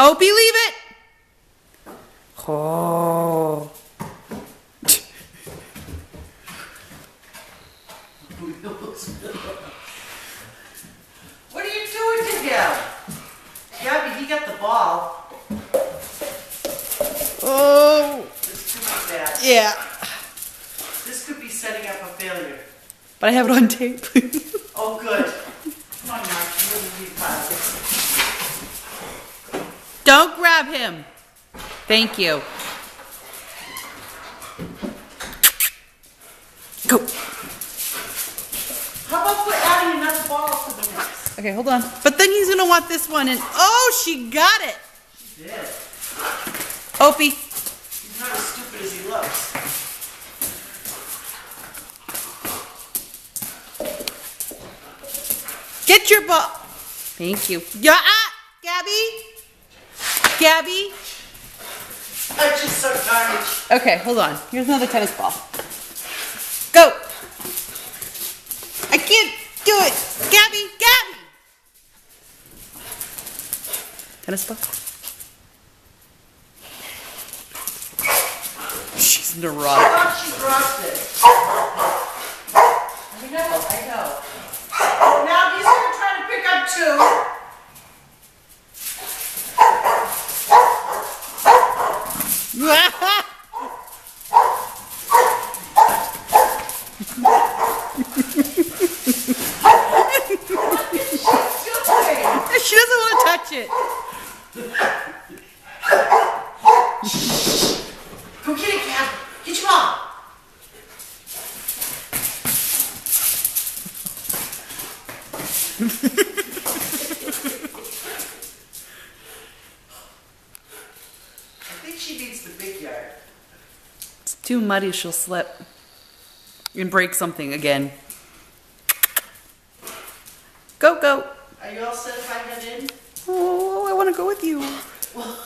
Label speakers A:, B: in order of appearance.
A: Opie, leave it. Oh.
B: What are you doing to him? Gabby, he got the ball.
A: Oh.
B: This could be bad.
A: Yeah.
B: This could be setting up a failure.
A: But I have it on tape.
B: Oh, good. Come on, Mark. You wouldn't be positive.
A: Don't grab him. Thank you. Go.
B: How about put adding another ball to the mix?
A: Okay, hold on. But then he's gonna want this one, and oh, she got it.
B: She did.
A: Opie.
B: He's not as stupid as he looks.
A: Get your ball. Thank you. Yeah, Gabby. Gabby.
B: I just so carnage.
A: Okay, hold on. Here's another tennis ball. Go. I can't do it. Gabby, Gabby. Tennis ball. She's neurotic.
B: I thought she dropped it. I know. Oh, now he's going to try to pick up two.
A: She doesn't want to touch it.
B: Go get it, Gab. Get your mom. I think she needs the big yard.
A: It's too muddy, she'll slip and break something again. Go, go.
B: Are you all set if I head in?
A: Oh, I want to go with you.
B: Well,